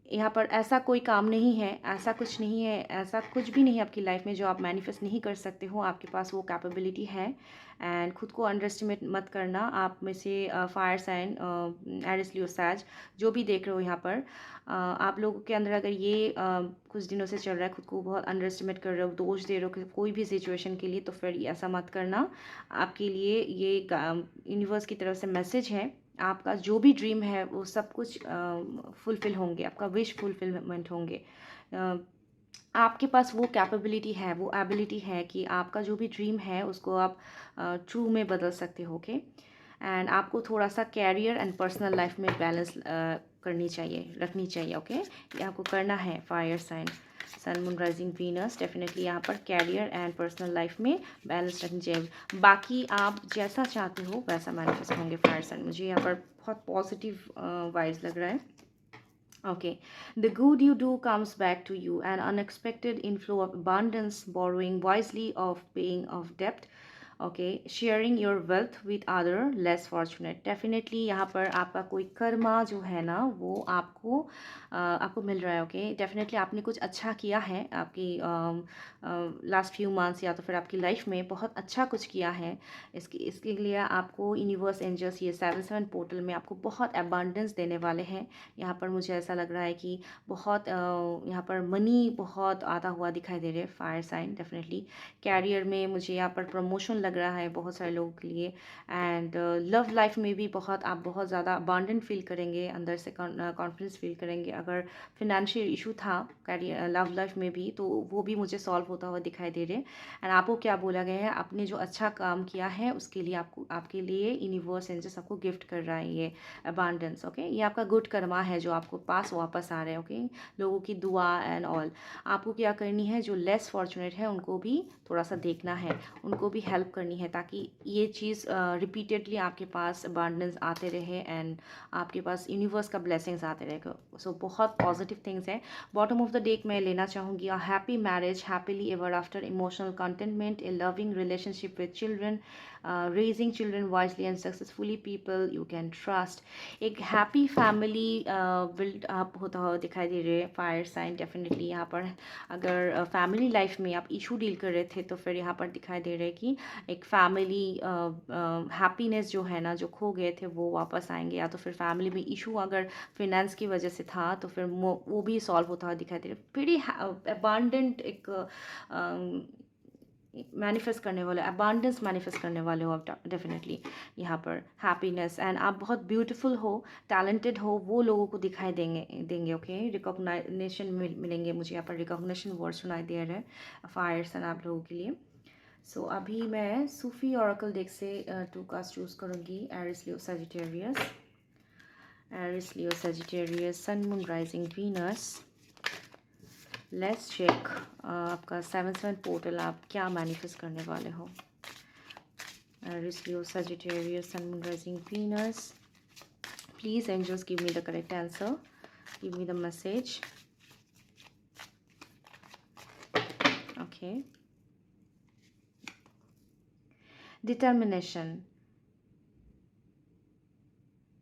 यहाँ पर ऐसा कोई काम नहीं है, ऐसा कुछ नहीं है, ऐसा कुछ भी नहीं है आपकी लाइफ में जो आप मैनिफेस्ट नहीं कर सकते हो। आपके पास वो कैपेबिलिटी है। एंड खुद को अंडर एस्टिमेट मत करना। आप में से फायर साइन, एरिस लियो सैज जो भी देख रहे हो यहाँ पर, आप लोगों के अंदर अगर ये कुछ दिनों से चल रहा है, खुद को बहुत अंडर एस्टिमेट कर रहे हो, दोष दे रहे हो कोई भी सिचुएशन के लिए, तो फिर ऐसा मत करना। आपके लिए ये यूनिवर्स की तरफ से मैसेज है। आपका जो भी ड्रीम है वो सब कुछ फुलफ़िल होंगे, आपका विश फुलफ़िलमेंट होंगे। आपके पास वो कैपेबिलिटी है, वो एबिलिटी है कि आपका जो भी ड्रीम है उसको आप ट्रू में बदल सकते हो। ओके, एंड आपको थोड़ा सा कैरियर एंड पर्सनल लाइफ में बैलेंस करनी चाहिए, रखनी चाहिए। ओके, ये आपको करना है। Fire sign, sun moon rising Venus, definitely यहाँ पर कैरियर एंड पर्सनल लाइफ में बैलेंस रखनी चाहिए। बाकी आप जैसा चाहते हो वैसा मैनिफेस्ट होंगे। फायर साइन, मुझे यहाँ पर बहुत पॉजिटिव वाइब्स लग रहा है। Okay, the good you do comes back to you. An unexpected inflow of abundance, borrowing wisely, of paying of debt. Okay, sharing your wealth with other less fortunate. Definitely यहाँ पर आपका कोई कर्मा जो है ना वो आपको मिल रहा है। ओके, डेफिनेटली आपने कुछ अच्छा किया है आपकी लास्ट फ्यू मंथ्स, या तो फिर आपकी लाइफ में बहुत अच्छा कुछ किया है। इसके लिए आपको यूनिवर्स एंजल्स ये 7/7 पोर्टल में आपको बहुत अबांडेंस देने वाले हैं। यहाँ पर मुझे ऐसा लग रहा है कि बहुत यहाँ पर मनी बहुत आता हुआ दिखाई दे रहे हैं। फायर साइन, डेफिनेटली कैरियर में मुझे यहाँ पर प्रमोशन लग रहा है बहुत सारे लोगों के लिए। एंड लव लाइफ में भी आप बहुत ज़्यादा अबांडेंट फील करेंगे, अंदर से कॉन्फिडेंस फील करेंगे। अगर फिनेंशियल इशू था कैरियर लव लाइफ में भी, तो वो भी मुझे सॉल्व होता हुआ दिखाई दे रहे। एंड आपको क्या बोला गया है, आपने जो अच्छा काम किया है उसके लिए आपके लिए यूनिवर्स एंजल्स आपको गिफ्ट कर रहा है ये अबांडेंस। ओके, ये आपका गुड कर्मा है जो आपको पास वापस आ रहे हैं। ओके, लोगों की दुआ एंड ऑल। आपको क्या करनी है, जो लेस फॉर्चुनेट है उनको भी थोड़ा सा देखना है, उनको भी हेल्प करनी है, ताकि ये चीज़ रिपीटेडली आपके पास अबांडेंस आते रहे एंड आपके पास यूनिवर्स का ब्लेसिंग्स आते रहेगा। सो बहुत पॉजिटिव थिंग्स है। बॉटम ऑफ द डे मैं लेना चाहूँगी a happy marriage, happily ever after, emotional containment, A loving relationship with children, raising children wisely and successfully, people you can trust. एक हैप्पी फैमिली बिल्ड अप होता हुआ दिखाई दे रहे हैं। फायर साइन, डेफिनेटली यहाँ पर अगर फैमिली लाइफ में आप इशू डील कर रहे थे तो फिर यहाँ पर दिखाई दे रहे हैं कि एक फैमिली हैप्पीनेस जो है ना, जो खो गए थे वो वापस आएंगे। या तो फिर फैमिली में इशू अगर फिनेंस की वजह से था तो फिर वो भी सॉल्व होता हुआ दिखाई दे रहा है। pretty अबांडेंट एक मैनिफेस्ट करने वाले, अबांडेंस मैनिफेस्ट करने वाले हो आप डेफिनेटली। यहाँ पर हैप्पीनेस एंड आप बहुत ब्यूटीफुल हो, टैलेंटेड हो, वो लोगों को दिखाई देंगे। ओके, रिकॉग्निशन मिलेंगे। मुझे यहाँ पर रिकॉग्निशन वर्ड सुनाई दे रहे हैं फायर्स एंड आप लोगों के लिए। सो अभी मैं सूफी ऑरेकल डेक से 2 कार्ड्स चूज़ करूँगी। Aries Leo Sagittarius, Aries Leo Sagittarius, sun moon rising Venus. Let's check आपका 7/7 पोर्टल आप क्या मैनिफेस्ट करने वाले हो। Aries Leo Sagittarius, sun moon rising Venus. Please angels give me the correct answer, give me the message. Okay, determination,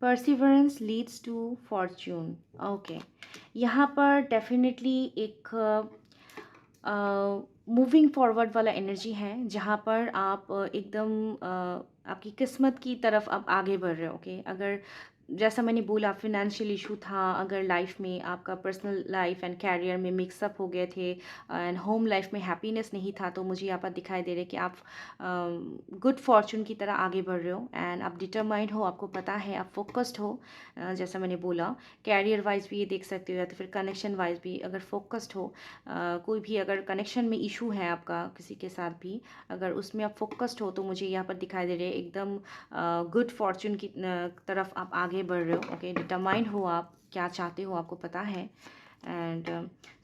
perseverance leads to fortune. Okay, यहाँ पर definitely एक moving forward वाला एनर्जी है, जहाँ पर आप एकदम आपकी किस्मत की तरफ आप आगे बढ़ रहे हो। ओके, अगर जैसा मैंने बोला फाइनेंशियल इशू था, अगर लाइफ में आपका पर्सनल लाइफ एंड कैरियर में मिक्सअप हो गए थे एंड होम लाइफ में हैप्पीनेस नहीं था, तो मुझे यहाँ पर दिखाई दे रहा है कि आप गुड फॉर्चून की तरह आगे बढ़ रहे हो एंड आप डिटरमाइंड हो, आपको पता है, आप फोकस्ड हो। जैसा मैंने बोला कैरियर वाइज भी ये देख सकते हो या तो फिर कनेक्शन वाइज भी अगर फोकस्ड हो। कोई भी अगर कनेक्शन में इशू है आपका किसी के साथ भी, अगर उसमें आप फोकस्ड हो, तो मुझे यहाँ पर दिखाई दे रहे हैं एकदम गुड फॉर्चून की तरफ आप आगे बढ़ रहे हो। ओके, डिटरमाइंड हो, आप क्या चाहते हो आपको पता है। And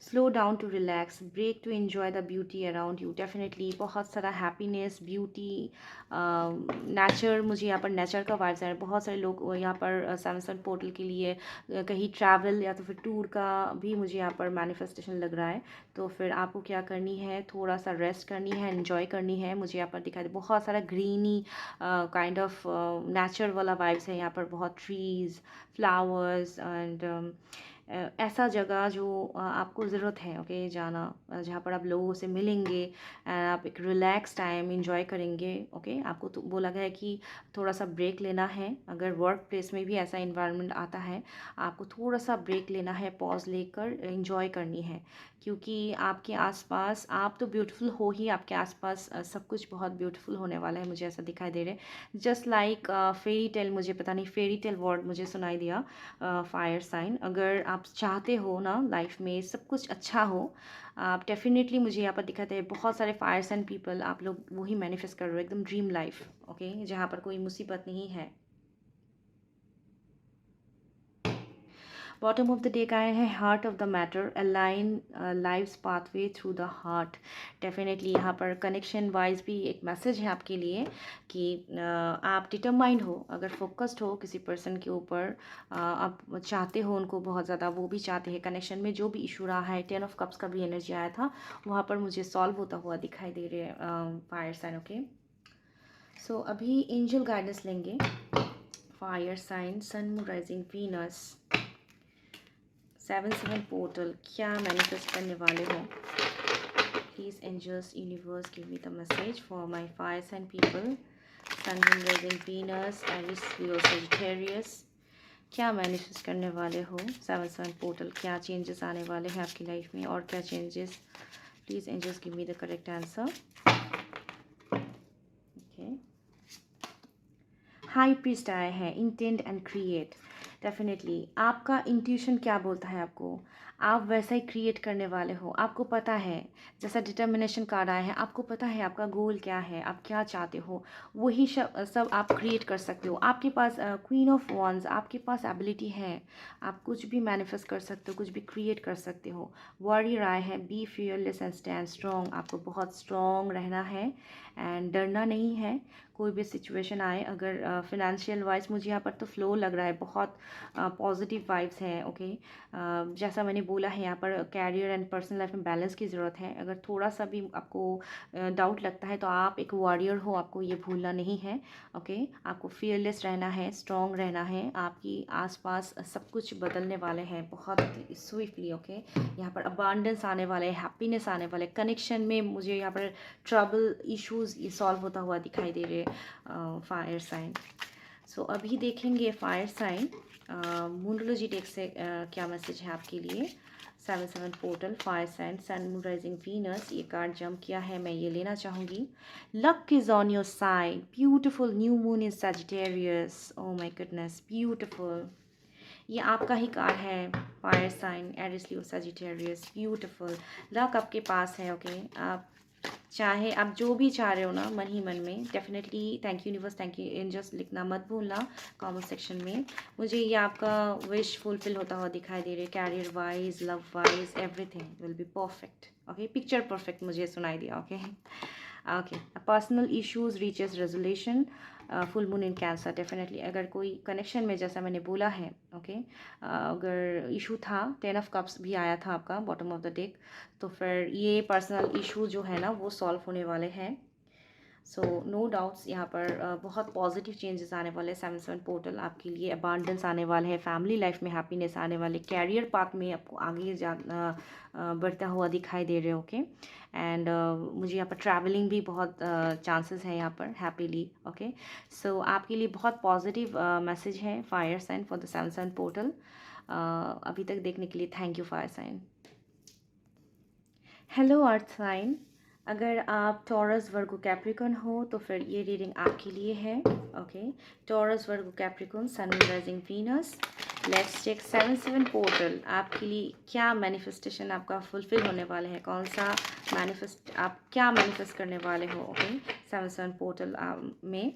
slow down to relax, break to enjoy the beauty around you. Definitely बहुत सारा हैप्पीनेस, ब्यूटी, नेचर, मुझे यहाँ पर नेचर का वाइब्स आ रहा है। बहुत सारे लोग यहाँ पर सेवन सन पोर्टल के लिए कहीं ट्रैवल या तो फिर टूर का भी मुझे यहाँ पर मैनिफेस्टेशन लग रहा है। तो फिर आपको क्या करनी है, थोड़ा सा रेस्ट करनी है, एन्जॉय करनी है। मुझे यहाँ पर दिखाई दे बहुत सारा ग्रीनी काइंड ऑफ नेचर वाला वाइब्स है यहाँ पर, बहुत ट्रीज़, फ्लावर्स एंड ऐसा जगह जो आपको ज़रूरत है ओके जाना, जहाँ पर आप लोगों से मिलेंगे एंड आप एक रिलैक्स टाइम इंजॉय करेंगे। ओके, आपको तो बोला गया है कि थोड़ा सा ब्रेक लेना है। अगर वर्क प्लेस में भी ऐसा इन्वायरमेंट आता है, आपको थोड़ा सा ब्रेक लेना है, पॉज लेकर इंजॉय करनी है, क्योंकि आपके आसपास आप तो ब्यूटीफुल हो ही, आपके आसपास सब कुछ बहुत ब्यूटीफुल होने वाला है, मुझे ऐसा दिखाई दे रहा है। जस्ट लाइक फेरी टेल, मुझे पता नहीं फेरी टेल वर्ड मुझे सुनाई दिया। फायर साइन, अगर आप चाहते हो ना लाइफ में सब कुछ अच्छा हो, आप डेफिनेटली, मुझे यहाँ पर दिखाते हैं बहुत सारे फायर साइन पीपल, आप लोग वही मैनिफेस्ट कर रहे हो, एकदम ड्रीम लाइफ। ओके, जहाँ पर कोई मुसीबत नहीं है। बॉटम ऑफ द डेक आए हैं heart of the matter, align lives pathway through the heart. Definitely यहाँ पर कनेक्शन वाइज भी एक मैसेज है आपके लिए कि आप डिटरमाइंड हो, अगर फोकस्ड हो किसी पर्सन के ऊपर, आप चाहते हो उनको बहुत ज़्यादा, वो भी चाहते हैं कनेक्शन में जो भी इशू रहा है। 10 ऑफ कप्स का भी एनर्जी आया था, वहाँ पर मुझे सॉल्व होता हुआ दिखाई दे रहे हैं फायर साइन। ओके, सो अभी एंजल गाइडेंस लेंगे। Fire sign, sun moon rising Venus, 7-7 portal, क्या मैनिफेस्ट करने वाले हो? Please angels, universe, give me the message for my fire sign people, sun moon rising Venus, Aries, Leo, Sagittarius. क्या manifest करने वाले हो? 7-7 पोर्टल, क्या चेंजेस आने वाले हैं आपकी लाइफ में और क्या changes? Please angels give me the correct answer. Okay, high priest आए हैं, इंटेंट एंड क्रिएट। डेफिनेटली आपका इंट्यूशन क्या बोलता है आपको, आप वैसा ही क्रिएट करने वाले हो। आपको पता है, जैसा डिटर्मिनेशन कार्ड आया है, आपको पता है आपका गोल क्या है, आप क्या चाहते हो, वही सब आप क्रिएट कर सकते हो। आपके पास क्वीन ऑफ वॉन्ड्स, आपके पास एबिलिटी है, आप कुछ भी मैनिफेस्ट कर सकते हो, कुछ भी क्रिएट कर सकते हो। वॉरियर आए हैं, be fearless and stand strong. आपको बहुत स्ट्रॉन्ग रहना है एंड डरना नहीं है, कोई भी सिचुएशन आए। अगर फिनेंशियल वाइज मुझे यहाँ पर तो फ्लो लग रहा है, बहुत पॉजिटिव वाइब्स हैं। ओके, जैसा मैंने बोला है, यहाँ पर कैरियर एंड पर्सनल लाइफ में बैलेंस की ज़रूरत है। अगर थोड़ा सा भी आपको डाउट लगता है, तो आप एक वॉरियर हो, आपको ये भूलना नहीं है। ओके, आपको फियरलेस रहना है, स्ट्रॉन्ग रहना है। आपकी आसपास सब कुछ बदलने वाले हैं बहुत स्विफ्टली। ओके, यहाँ पर अबांडेंस आने वाले, हैप्पीनेस आने वाले, कनेक्शन में मुझे यहाँ पर ट्रबल इश्यूज ये सॉल्व होता हुआ दिखाई दे रहे फायर साइन। सो अभी देखेंगे फायर साइन मूनरोलॉजी टेक से क्या मैसेज है आपके लिए। 7-7 portal, fire sign, sun moon rising Venus, ये कार्ड जंप किया है, मैं ये लेना चाहूँगी। Luck is on your side, beautiful new moon in Sagittarius, oh my goodness, beautiful. ये आपका ही कार्ड है, fire sign, Aries, Leo, Sagittarius, beautiful. Luck आपके पास है। ओके, आप चाहे आप जो भी चाह रहे हो ना मन ही मन में, definitely thank you universe, thank you angels लिखना मत भूलना कमेंट सेक्शन में। मुझे ये आपका विश फुलफिल होता हुआ दिखाई दे रही है, career wise, love wise, everything will be perfect. Okay, picture perfect मुझे सुनाई दिया। Okay, okay, personal issues reaches resolution, full moon in Cancer. Definitely अगर कोई कनेक्शन में, जैसा मैंने बोला है, ओके, अगर इशू था, 10 ऑफ कप्स भी आया था आपका बॉटम ऑफ द डेक, तो फिर ये पर्सनल इशू जो है ना वो सॉल्व होने वाले हैं। सो नो डाउट्स यहाँ पर बहुत पॉजिटिव चेंजेस आने वाले हैं 7/7 पोर्टल आपके लिए। अबांडेंस आने वाले हैं, फैमिली लाइफ में हैप्पीनेस आने वाले, कैरियर पाथ में आपको आगे बढ़ता हुआ दिखाई दे रहे हो। ओके एंड मुझे यहाँ पर ट्रैवलिंग भी बहुत चांसेस है यहाँ पर हैप्पीली। ओके सो आपके लिए बहुत पॉजिटिव मैसेज है fire sign for the 7/7 portal. अभी तक देखने के लिए thank you fire sign. Hello earth sign, अगर आप टॉरस वर्गो कैप्रिकॉन हो तो फिर ये रीडिंग आपके लिए है। Okay Taurus Virgo Capricorn, sun moon rising Venus, let's check 7/7 portal आपके लिए क्या मैनिफेस्टेशन आपका फुलफिल होने वाले हैं, कौन सा आप क्या मैनिफेस्ट करने वाले हो। ओके 7/7 पोर्टल में।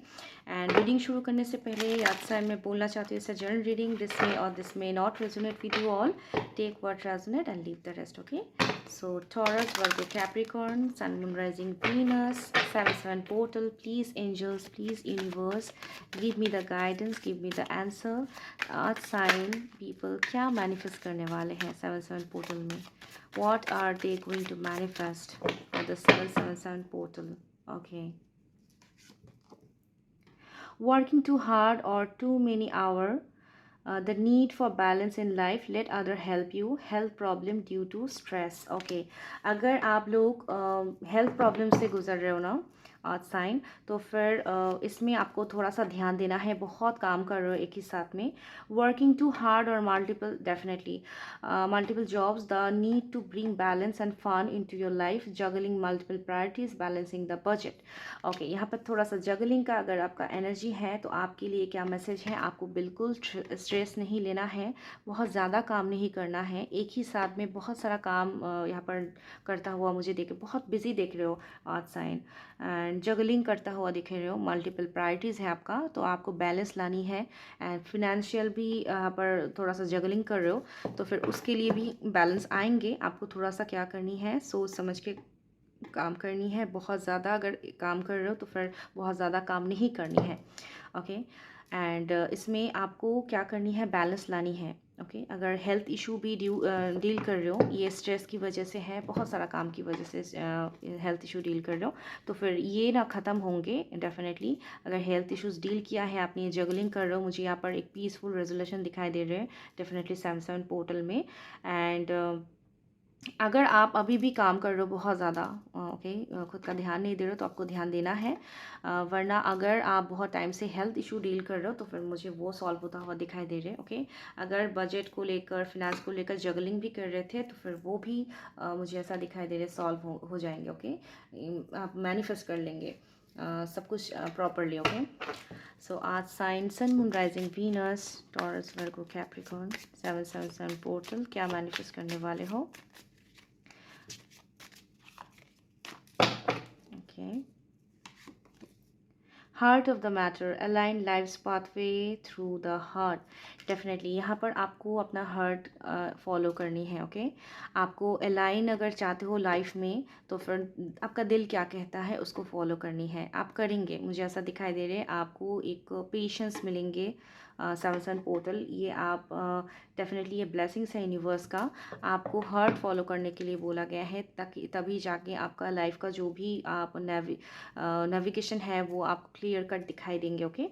एंड रीडिंग शुरू करने से पहले अर्थ साइन में बोलना चाहती हूँ, it's a general reading, this may और this may not resonate with you all, take what resonate and leave the rest. Okay so Taurus, Virgo, Capricorn, Sun, Moon, Rising, Venus, 7/7 portal, please angels, please universe, give me the guidance, give me the answer। earth sign people क्या manifest करने वाले हैं 7/7 portal में, what are they going to manifest for the 7/7 portal। okay working too hard or too many hours, the need for balance in life, let other help you, health problem due to stress। okay अगर आप लोग health problem से गुजर रहे हो ना sign, तो फिर इसमें आपको थोड़ा सा ध्यान देना है, बहुत काम कर रहे हो एक ही साथ में, वर्किंग टू हार्ड और multiple, definitely multiple jobs, the need to bring balance and fun into your life, juggling multiple priorities, balancing the budget. Okay यहाँ पर थोड़ा सा जगलिंग का अगर आपका एनर्जी है तो आपके लिए क्या मैसेज है, आपको बिल्कुल स्ट्रेस नहीं लेना है, बहुत ज़्यादा काम नहीं करना है, एक ही साथ में बहुत सारा काम यहाँ पर करता हुआ मुझे देखे, बहुत बिजी देख रहे हो आज साइन, एंड जगलिंग करता हुआ दिख रहे हो, मल्टीपल प्रायोरिटीज़ है आपका, तो आपको बैलेंस लानी है। एंड फिनेंशियल भी यहाँ पर थोड़ा सा जगलिंग कर रहे हो, तो फिर उसके लिए भी बैलेंस आएंगे, आपको थोड़ा सा क्या करनी है, सोच समझ के काम करनी है। बहुत ज़्यादा अगर काम कर रहे हो तो फिर बहुत ज़्यादा काम नहीं करनी है। ओके एंड इसमें आपको क्या करनी है, बैलेंस लानी है। ओके अगर हेल्थ इशू भी डील कर रहे हो, ये स्ट्रेस की वजह से है, बहुत सारा काम की वजह से हेल्थ इशू डील कर रहे हो, तो फिर ये ना ख़त्म होंगे डेफिनेटली। अगर हेल्थ इश्यूज डील किया है आपने, जगलिंग कर रहे हो, मुझे यहाँ पर एक पीसफुल रेजोल्यूशन दिखाई दे रहे हैं डेफिनेटली 7/7 पोर्टल में। एंड अगर आप अभी भी काम कर रहे हो बहुत ज़्यादा, ओके खुद का ध्यान नहीं दे रहे हो, तो आपको ध्यान देना है। वरना अगर आप बहुत टाइम से हेल्थ इशू डील कर रहे हो तो फिर मुझे वो सॉल्व होता हुआ दिखाई दे रहे हैं। ओके अगर बजट को लेकर, फिनेंस को लेकर जगलिंग भी कर रहे थे तो फिर वो भी मुझे ऐसा दिखाई दे रहे सॉल्व हो जाएंगे। ओके आप मैनिफेस्ट कर लेंगे सब कुछ प्रॉपरली। ओके सो आज sign sun moon rising Venus Taurus Virgo Capricorn 7/7 portal क्या मैनिफेस्ट करने वाले हो। Okay. Heart of the matter, align life's pathway through the heart, definitely यहाँ पर आपको अपना हार्ट फॉलो करनी है। ओके आपको अलाइन अगर चाहते हो लाइफ में, तो फिर आपका दिल क्या कहता है उसको फॉलो करनी है, आप करेंगे, मुझे ऐसा दिखाई दे रहा है। आपको एक पेशेंस मिलेंगे 7/7 पोर्टल, ये आप डेफिनेटली ये ब्लेसिंग्स है यूनिवर्स का, आपको हार्ट फॉलो करने के लिए बोला गया है, ताकि तभी जाके आपका लाइफ का जो भी आप नेविगेशन है वो आपको क्लियर कट दिखाई देंगे। Okay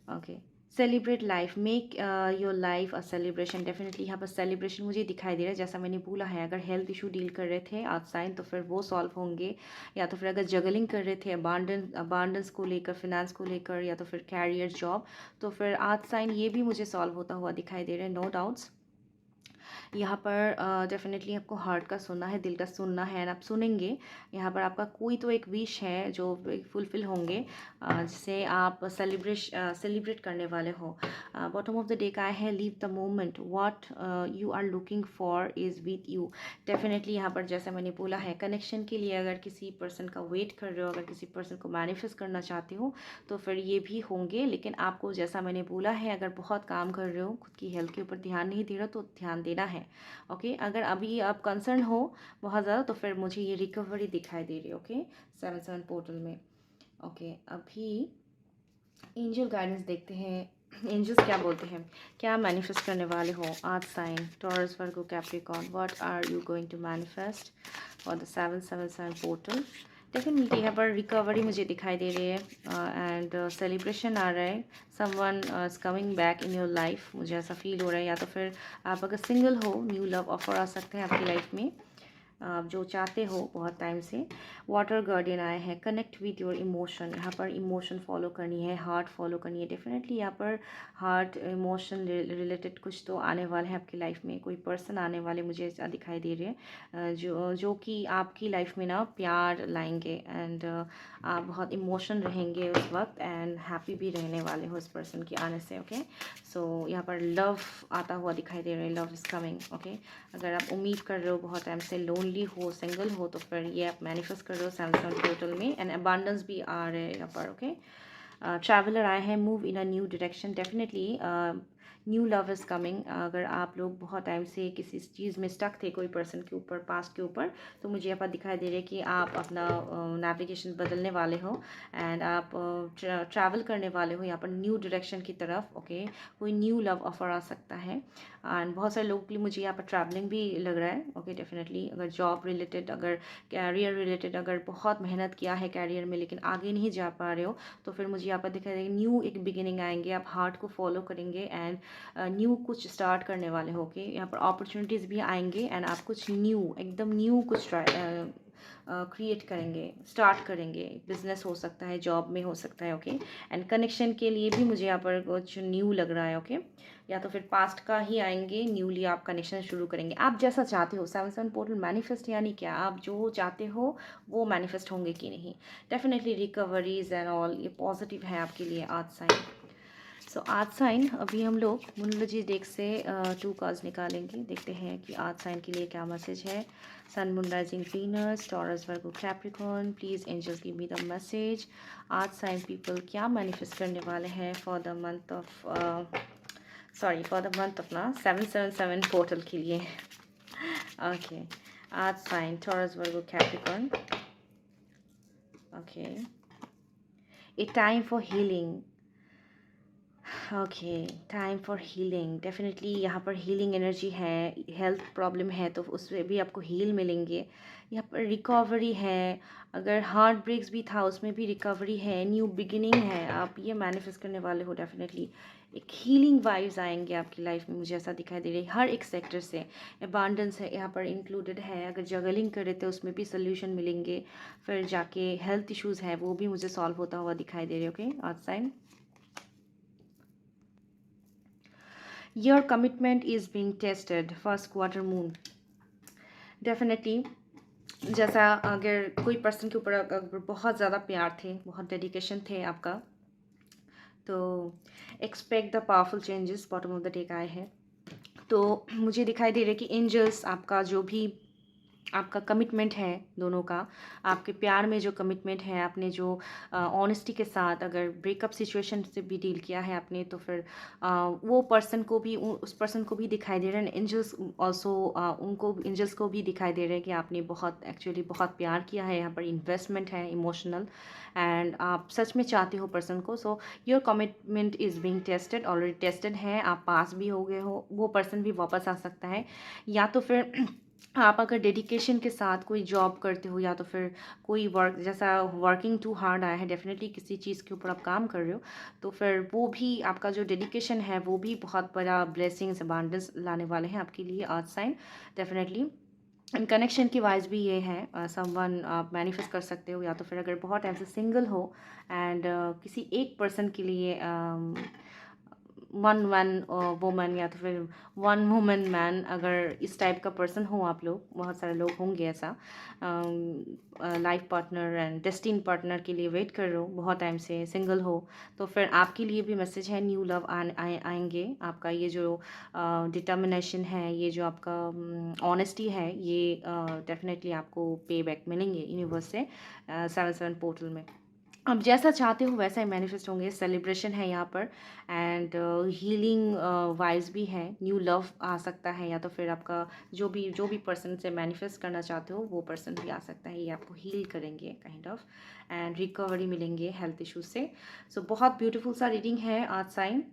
okay celebrate life, make your life a celebration, definitely यहाँ पर सेलिब्रेशन मुझे दिखाई दे रहा है। जैसा मैंने बोला है, अगर हेल्थ इशू डील कर रहे थे आज साइन, तो फिर वो सॉल्व होंगे, या तो फिर अगर जगलिंग कर रहे थे अबांडेंस को लेकर, फिनेंस को लेकर, या तो फिर कैरियर जॉब, तो फिर आज साइन ये भी मुझे सॉल्व होता हुआ दिखाई दे रहा है। नो डाउट्स यहाँ पर डेफिनेटली आपको हार्ट का सुनना है, दिल का सुनना है, एंड आप सुनेंगे। यहाँ पर आपका कोई तो एक विश है जो फुलफिल होंगे, जिसे आप सेलिब्रेट करने वाले हो। बॉटम ऑफ द डे का है, live the moment, what you are looking for is with you, definitely यहाँ पर जैसा मैंने बोला है, कनेक्शन के लिए अगर किसी पर्सन का वेट कर रहे हो, अगर किसी पर्सन को मैनिफेस्ट करना चाहते हो, तो फिर ये भी होंगे। लेकिन आपको जैसा मैंने बोला है, अगर बहुत काम कर रहे हो, खुद की हेल्थ के ऊपर ध्यान नहीं दे रहे हो, तो ध्यान देना है। ओके अगर अभी आप कंसर्न हो बहुत ज़्यादा, तो फिर मुझे ये रिकवरी दिखाई दे रही है। ओके 7/7 पोर्टल में। ओके अभी एंजल गाइडेंस देखते हैं, एंजल्स क्या बोलते हैं, क्या मैनिफेस्ट करने वाले हो आज sign Taurus Virgo Capricorn, what are you going to manifest for the 7/7 portal, definitely यहाँ पर रिकवरी मुझे दिखाई दे रही है एंड सेलिब्रेशन आ रहा है। Someone is coming back in your life, मुझे ऐसा फील हो रहा है। या तो फिर आप अगर सिंगल हो, न्यू लव ऑफर आ सकते हैं आपकी लाइफ में, आप जो चाहते हो बहुत टाइम से। वाटर गार्डियन आए हैं, कनेक्ट विद योर इमोशन। यहाँ पर इमोशन फॉलो करनी है, हार्ट फॉलो करनी है। डेफिनेटली यहाँ पर हार्ट इमोशन रिलेटेड कुछ तो आने वाले हैं आपकी लाइफ में, कोई पर्सन आने वाले मुझे ऐसा दिखाई दे रहे हैं जो कि आपकी लाइफ में ना प्यार लाएंगे एंड आप बहुत इमोशन रहेंगे उस वक्त एंड हैप्पी भी रहने वाले हो इस पर्सन के आने से। ओके, सो यहाँ पर लव आता हुआ दिखाई दे रहा है, लव इज़ कमिंग। ओके, अगर आप उम्मीद कर रहे हो बहुत टाइम से, लोनली हो, सिंगल हो, तो फिर ये आप मैनिफेस्ट कर रहे हो सैमसंग पोर्टल में एंड अबांडेंस भी आ रहे हैं यहाँ पर। ओके, ट्रैवलर आए हैं, move in a new direction. Definitely new love is coming. अगर आप लोग बहुत टाइम से किसी चीज़ में स्टक थे, कोई पर्सन के ऊपर, पास्ट के ऊपर, तो मुझे यहाँ पर दिखाई दे रहा है कि आप अपना नेविगेशन बदलने वाले हो एंड आप ट्रैवल करने वाले हो यहाँ पर न्यू डायरेक्शन की तरफ। ओके, कोई न्यू लव ऑफर आ सकता है एंड बहुत सारे लोगों के लिए मुझे यहाँ पर ट्रैवलिंग भी लग रहा है। ओके, डेफिनेटली अगर जॉब रिलेटेड, अगर कैरियर रिलेटेड, अगर बहुत मेहनत किया है कैरियर में लेकिन आगे नहीं जा पा रहे हो, तो फिर मुझे यहाँ पर दिखाई देगा न्यू एक बिगिनिंग आएंगे, आप हार्ट को फॉलो करेंगे एंड न्यू कुछ स्टार्ट करने वाले हो। ओके, यहाँ पर अपॉर्चुनिटीज़ भी आएंगे एंड आप कुछ न्यू, एकदम न्यू कुछ क्रिएट करेंगे, स्टार्ट करेंगे। बिजनेस हो सकता है, जॉब में हो सकता है। ओके, एंड कनेक्शन के लिए भी मुझे यहाँ पर कुछ न्यू लग रहा है। ओके, या तो फिर पास्ट का ही आएंगे, न्यूली आप कनेक्शन शुरू करेंगे, आप जैसा चाहते हो। 7-7 पोर्टल मैनिफेस्ट यानी क्या, आप जो चाहते हो वो मैनिफेस्ट होंगे कि नहीं। डेफिनेटली रिकवरीज एंड ऑल ये पॉजिटिव है आपके लिए आज साइन। सो आज साइन अभी हम लोग न्यूमरोलॉजी डेक से 2 कार्ड्स निकालेंगे, देखते हैं कि आज साइन के लिए क्या मैसेज है। Sun, moon, rising, Venus, Taurus, Virgo, Capricorn, please angels give me the message. आज साइन पीपल क्या मैनिफेस्ट करने वाले हैं for the month of for the month of ना 777 पोर्टल के लिए। ओके, आज sign Taurus, Virgo, Capricorn. Okay, a time for healing. Okay, time for healing. Definitely यहाँ पर हीलिंग एनर्जी है। हेल्थ प्रॉब्लम है तो उसमें भी आपको हील मिलेंगे। यहाँ पर रिकवरी है, अगर हार्ट ब्रेक्स भी था उसमें भी रिकवरी है, न्यू बिगिनिंग है, आप ये मैनिफेस्ट करने वाले हो। डेफिनेटली एक हीलिंग वाइब्स आएंगे आपकी लाइफ में, मुझे ऐसा दिखाई दे रही है। हर एक सेक्टर से अबांडेंस है यहाँ पर इंक्लूडेड है। अगर जगलिंग कर रहे थे उसमें भी सोल्यूशन मिलेंगे, फिर जाके हेल्थ इश्यूज़ है वो भी मुझे सॉल्व होता हुआ दिखाई दे रहे। ओके, आज sign your commitment is being tested, first quarter moon। Definitely जैसा अगर कोई पर्सन के ऊपर अगर बहुत ज़्यादा प्यार थे, बहुत डेडिकेशन थे आपका, तो expect the powerful changes. Bottom of the deck आए हैं, तो मुझे दिखाई दे रहा है कि एंजल्स आपका जो भी आपका कमिटमेंट है दोनों का, आपके प्यार में जो कमिटमेंट है, आपने जो ऑनेस्टी के साथ अगर ब्रेकअप सिचुएशन से भी डील किया है आपने, तो फिर वो पर्सन को भी, उस पर्सन को भी दिखाई दे रहा है। एंजल्स ऑल्सो उनको, एंजल्स को भी दिखाई दे रहा है कि आपने बहुत एक्चुअली बहुत प्यार किया है, यहाँ पर इन्वेस्टमेंट है इमोशनल एंड आप सच में चाहते हो पर्सन को। So your commitment is being tested, already tested है, आप पास भी हो गए हो, वो पर्सन भी वापस आ सकता है। या तो फिर आप अगर डेडिकेशन के साथ कोई जॉब करते हो, या तो फिर कोई वर्क, जैसा वर्किंग टू हार्ड आया है, डेफिनेटली किसी चीज़ के ऊपर आप काम कर रहे हो, तो फिर वो भी आपका जो डेडिकेशन है वो भी बहुत बड़ा ब्लेसिंग्स अबांडेंस लाने वाले हैं आपके लिए आज साइन। डेफिनेटली एंड कनेक्शन की वाइज भी ये है, समवन आप मैनिफेस्ट कर सकते हो, या तो फिर अगर बहुत टाइम से सिंगल हो एंड किसी एक पर्सन के लिए वन वन वुमन या तो फिर वन वुमन मैन, अगर इस टाइप का पर्सन हो आप लोग, बहुत सारे लोग होंगे ऐसा, life partner and destine partner के लिए वेट कर रहे हो, बहुत टाइम से सिंगल हो, तो फिर आपके लिए भी मैसेज है, न्यू लव आएंगे। आपका ये जो डिटर्मिनेशन है, ये जो आपका ऑनेस्टी है, ये डेफिनेटली आपको पे बैक मिलेंगे यूनिवर्स से 7-7 पोर्टल में। आप जैसा चाहते हो वैसा ही मैनिफेस्ट होंगे। सेलिब्रेशन है यहाँ पर एंड हीलिंग वाइज भी है, न्यू लव आ सकता है, या तो फिर आपका जो भी पर्सन से मैनिफेस्ट करना चाहते हो वो पर्सन भी आ सकता है, ये आपको हील करेंगे काइंड ऑफ एंड रिकवरी मिलेंगे हेल्थ इश्यूज से। सो बहुत ब्यूटीफुल सा रीडिंग है आज साइन।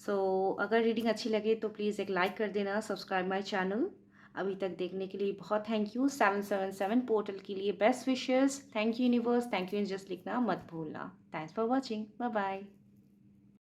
सो अगर रीडिंग अच्छी लगे तो प्लीज़ एक लाइक कर देना, सब्सक्राइब माई चैनल अभी तक देखने के लिए बहुत थैंक यू। 777 पोर्टल के लिए best wishes. Thank you universe, thank you angels लिखना मत भूलना। Thanks for watching, bye bye.